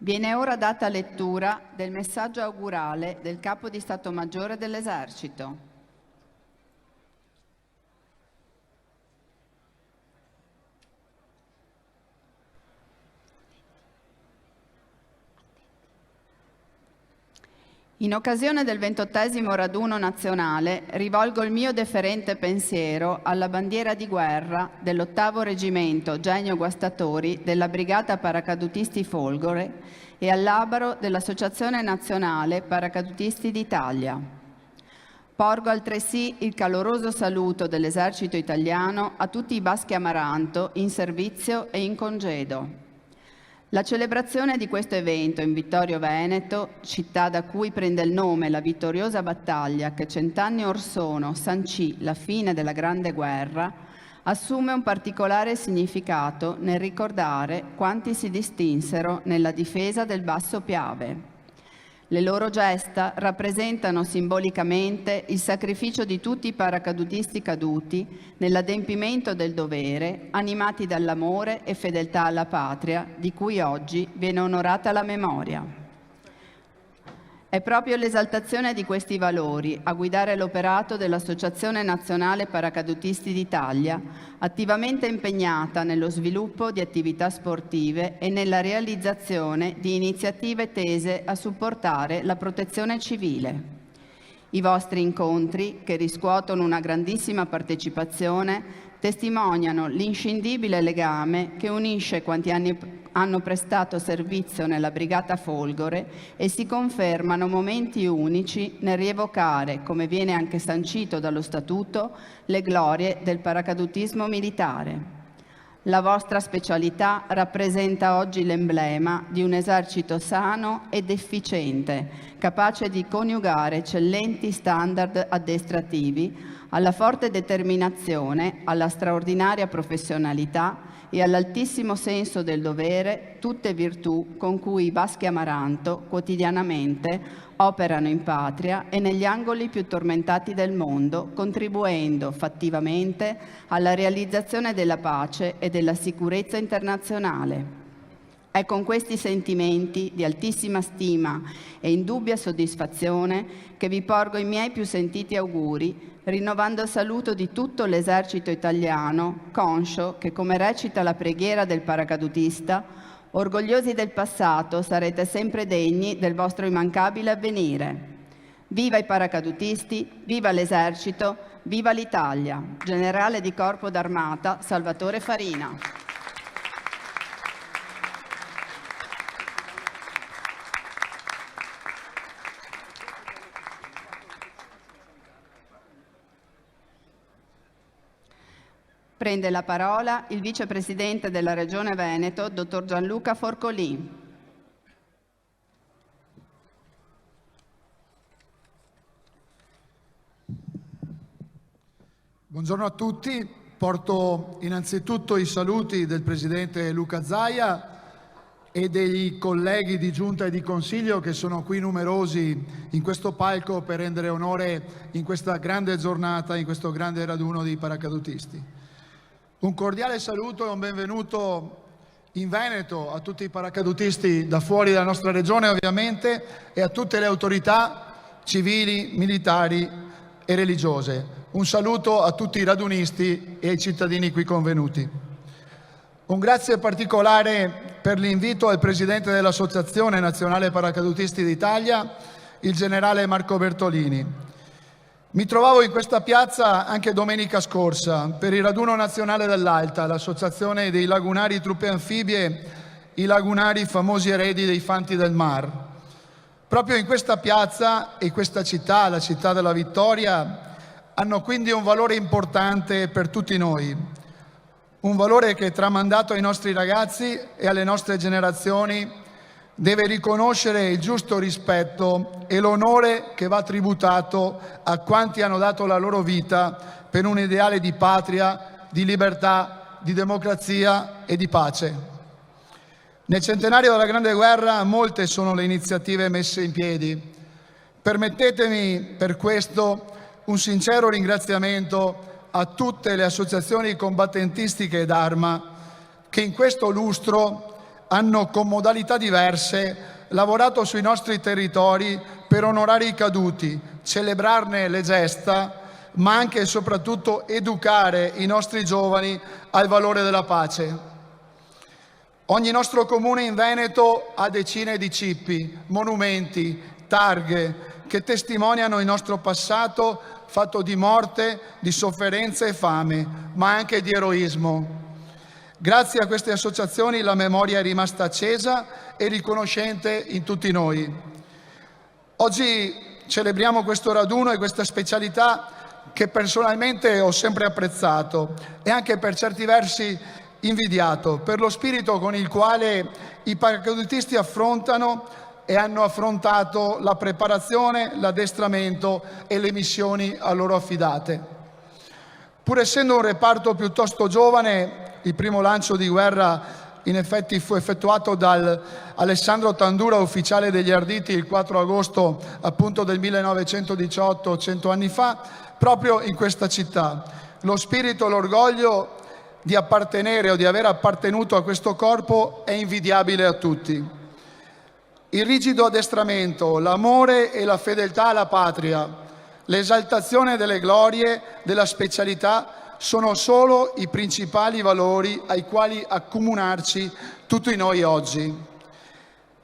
Viene ora data lettura del messaggio augurale del Capo di Stato Maggiore dell'Esercito. In occasione del 28° raduno nazionale rivolgo il mio deferente pensiero alla bandiera di guerra dell'8° Reggimento Genio Guastatori della Brigata Paracadutisti Folgore e all'Abaro dell'Associazione Nazionale Paracadutisti d'Italia. Porgo altresì il caloroso saluto dell'Esercito Italiano a tutti i Baschi Amaranto in servizio e in congedo. La celebrazione di questo evento in Vittorio Veneto, città da cui prende il nome la vittoriosa battaglia che 100 anni or sono sancì la fine della Grande Guerra, assume un particolare significato nel ricordare quanti si distinsero nella difesa del Basso Piave. Le loro gesta rappresentano simbolicamente il sacrificio di tutti i paracadutisti caduti nell'adempimento del dovere, animati dall'amore e fedeltà alla patria, di cui oggi viene onorata la memoria. È proprio l'esaltazione di questi valori a guidare l'operato dell'Associazione Nazionale Paracadutisti d'Italia, attivamente impegnata nello sviluppo di attività sportive e nella realizzazione di iniziative tese a supportare la protezione civile. I vostri incontri, che riscuotono una grandissima partecipazione, testimoniano l'inscindibile legame che unisce quanti hanno prestato servizio nella Brigata Folgore e si confermano momenti unici nel rievocare, come viene anche sancito dallo Statuto, le glorie del paracadutismo militare. La vostra specialità rappresenta oggi l'emblema di un esercito sano ed efficiente, capace di coniugare eccellenti standard addestrativi alla forte determinazione, alla straordinaria professionalità e all'altissimo senso del dovere, tutte virtù con cui i Baschi Amaranto quotidianamente operano in patria e negli angoli più tormentati del mondo, contribuendo fattivamente alla realizzazione della pace e della sicurezza internazionale. È con questi sentimenti di altissima stima e indubbia soddisfazione che vi porgo i miei più sentiti auguri, rinnovando il saluto di tutto l'esercito italiano, conscio che, come recita la preghiera del paracadutista, orgogliosi del passato sarete sempre degni del vostro immancabile avvenire. Viva i paracadutisti, viva l'esercito, viva l'Italia. Generale di Corpo d'Armata Salvatore Farina. Prende la parola il vicepresidente della Regione Veneto, dottor Gianluca Forcolì. Buongiorno a tutti, porto innanzitutto i saluti del presidente Luca Zaia e dei colleghi di Giunta e di Consiglio che sono qui numerosi in questo palco per rendere onore in questa grande giornata, in questo grande raduno di paracadutisti. Un cordiale saluto e un benvenuto in Veneto a tutti i paracadutisti da fuori della nostra regione ovviamente e a tutte le autorità civili, militari e religiose. Un saluto a tutti i radunisti e ai cittadini qui convenuti. Un grazie particolare per l'invito al Presidente dell'Associazione Nazionale Paracadutisti d'Italia, il generale Marco Bertolini. Mi trovavo in questa piazza anche domenica scorsa per il raduno nazionale dell'Alta, l'associazione dei lagunari truppe anfibie, i lagunari famosi eredi dei Fanti del Mar. Proprio in questa piazza e questa città, la città della Vittoria, hanno quindi un valore importante per tutti noi, un valore che tramandato ai nostri ragazzi e alle nostre generazioni deve riconoscere il giusto rispetto e l'onore che va tributato a quanti hanno dato la loro vita per un ideale di patria, di libertà, di democrazia e di pace. Nel centenario della Grande Guerra molte sono le iniziative messe in piedi. Permettetemi per questo un sincero ringraziamento a tutte le associazioni combattentistiche d'Arma che in questo lustro hanno con modalità diverse lavorato sui nostri territori per onorare i caduti, celebrarne le gesta, ma anche e soprattutto educare i nostri giovani al valore della pace. Ogni nostro comune in Veneto ha decine di cippi, monumenti, targhe che testimoniano il nostro passato fatto di morte, di sofferenza e fame, ma anche di eroismo. Grazie a queste associazioni la memoria è rimasta accesa e riconoscente in tutti noi. Oggi celebriamo questo raduno e questa specialità che personalmente ho sempre apprezzato e anche per certi versi invidiato, per lo spirito con il quale i paracadutisti affrontano e hanno affrontato la preparazione, l'addestramento e le missioni a loro affidate. Pur essendo un reparto piuttosto giovane, il primo lancio di guerra in effetti fu effettuato dal Alessandro Tandura, ufficiale degli Arditi, il 4 agosto appunto del 1918, 100 anni fa, proprio in questa città. Lo spirito, l'orgoglio di appartenere o di aver appartenuto a questo corpo è invidiabile a tutti. Il rigido addestramento, l'amore e la fedeltà alla patria, l'esaltazione delle glorie, della specialità sono solo i principali valori ai quali accomunarci tutti noi oggi.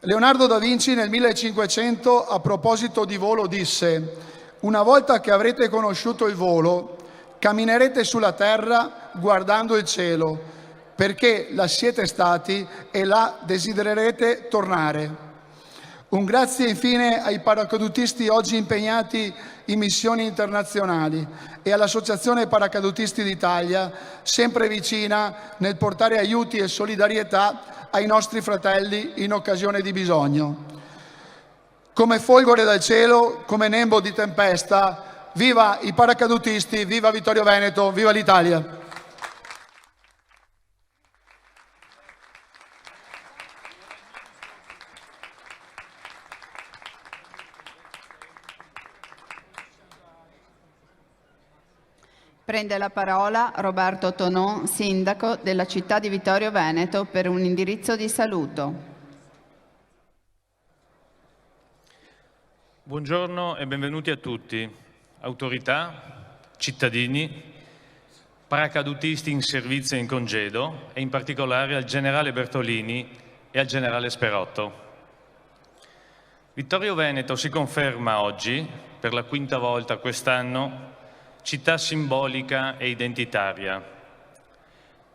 Leonardo da Vinci nel 1500 a proposito di volo disse: «Una volta che avrete conosciuto il volo, camminerete sulla terra guardando il cielo, perché là siete stati e là desidererete tornare». Un grazie infine ai paracadutisti oggi impegnati in missioni internazionali e all'Associazione Paracadutisti d'Italia, sempre vicina nel portare aiuti e solidarietà ai nostri fratelli in occasione di bisogno. Come folgore dal cielo, come nembo di tempesta, viva i paracadutisti, viva Vittorio Veneto, viva l'Italia! Prende la parola Roberto Tonon, sindaco della città di Vittorio Veneto, per un indirizzo di saluto. Buongiorno e benvenuti a tutti, autorità, cittadini, paracadutisti in servizio e in congedo e in particolare al generale Bertolini e al generale Sperotto. Vittorio Veneto si conferma oggi, per la quinta volta quest'anno, città simbolica e identitaria,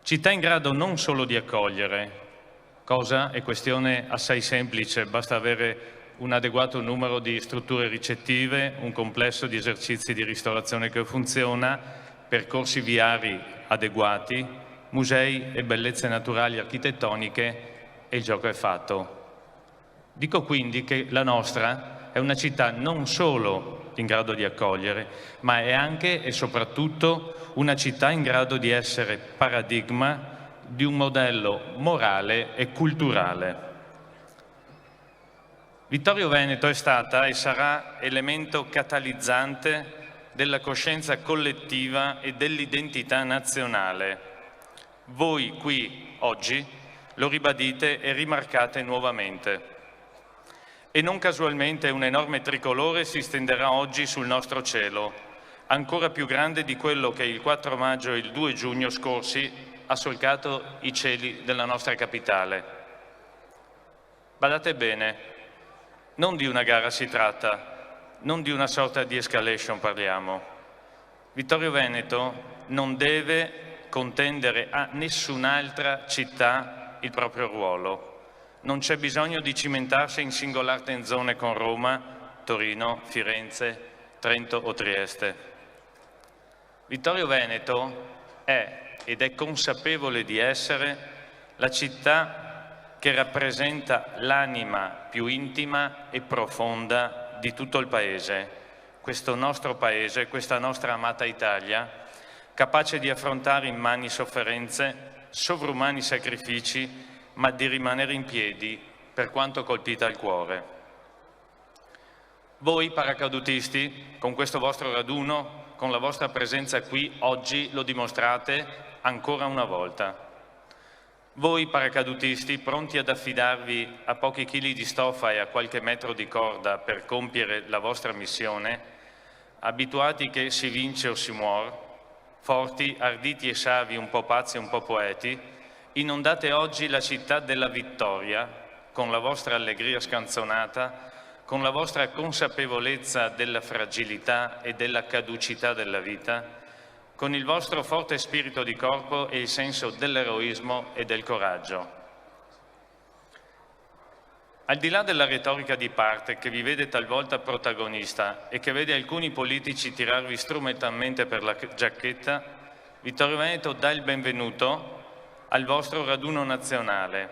città in grado non solo di accogliere, cosa è questione assai semplice, basta avere un adeguato numero di strutture ricettive, un complesso di esercizi di ristorazione che funziona, percorsi viari adeguati, musei e bellezze naturali architettoniche e il gioco è fatto. Dico quindi che la nostra è una città non solo in grado di accogliere, ma è anche e soprattutto una città in grado di essere paradigma di un modello morale e culturale. Vittorio Veneto è stata e sarà elemento catalizzante della coscienza collettiva e dell'identità nazionale. Voi qui oggi lo ribadite e rimarcate nuovamente. E non casualmente un enorme tricolore si stenderà oggi sul nostro cielo, ancora più grande di quello che il 4 maggio e il 2 giugno scorsi ha solcato i cieli della nostra capitale. Badate bene, non di una gara si tratta, non di una sorta di escalation parliamo. Vittorio Veneto non deve contendere a nessun'altra città il proprio ruolo. Non c'è bisogno di cimentarsi in singolar zone con Roma, Torino, Firenze, Trento o Trieste. Vittorio Veneto è ed è consapevole di essere la città che rappresenta l'anima più intima e profonda di tutto il Paese, questo nostro Paese, questa nostra amata Italia, capace di affrontare immani sofferenze, sovrumani sacrifici, ma di rimanere in piedi per quanto colpita al cuore. Voi paracadutisti, con questo vostro raduno, con la vostra presenza qui oggi, lo dimostrate ancora una volta. Voi paracadutisti, pronti ad affidarvi a pochi chili di stoffa e a qualche metro di corda per compiere la vostra missione, abituati che si vince o si muore, forti, arditi e savi, un po' pazzi e un po' poeti, inondate oggi la città della vittoria con la vostra allegria scanzonata, con la vostra consapevolezza della fragilità e della caducità della vita, con il vostro forte spirito di corpo e il senso dell'eroismo e del coraggio. Al di là della retorica di parte che vi vede talvolta protagonista e che vede alcuni politici tirarvi strumentalmente per la giacchetta, Vittorio Veneto dà il benvenuto al vostro raduno nazionale,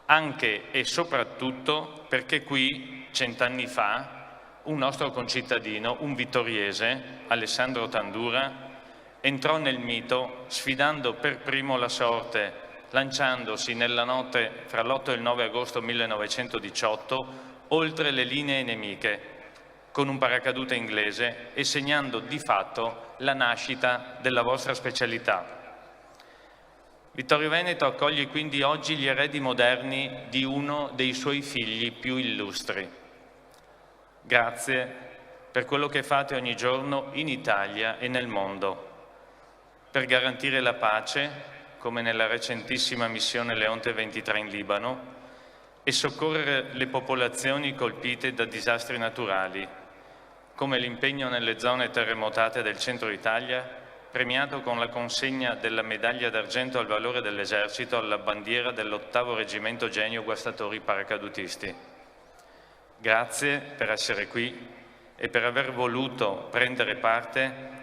anche e soprattutto perché qui, 100 anni fa, un nostro concittadino, un vittoriese, Alessandro Tandura, entrò nel mito sfidando per primo la sorte, lanciandosi nella notte fra l'8 e il 9 agosto 1918 oltre le linee nemiche con un paracadute inglese e segnando di fatto la nascita della vostra specialità. Vittorio Veneto accoglie quindi oggi gli eredi moderni di uno dei suoi figli più illustri. Grazie per quello che fate ogni giorno in Italia e nel mondo, per garantire la pace, come nella recentissima missione Leonte 23 in Libano, e soccorrere le popolazioni colpite da disastri naturali, come l'impegno nelle zone terremotate del centro Italia, premiato con la consegna della medaglia d'argento al valore dell'esercito alla bandiera dell'8° Reggimento Genio Guastatori Paracadutisti. Grazie per essere qui e per aver voluto prendere parte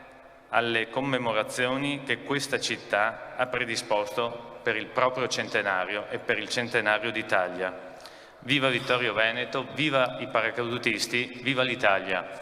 alle commemorazioni che questa città ha predisposto per il proprio centenario e per il centenario d'Italia. Viva Vittorio Veneto, viva i paracadutisti, viva l'Italia!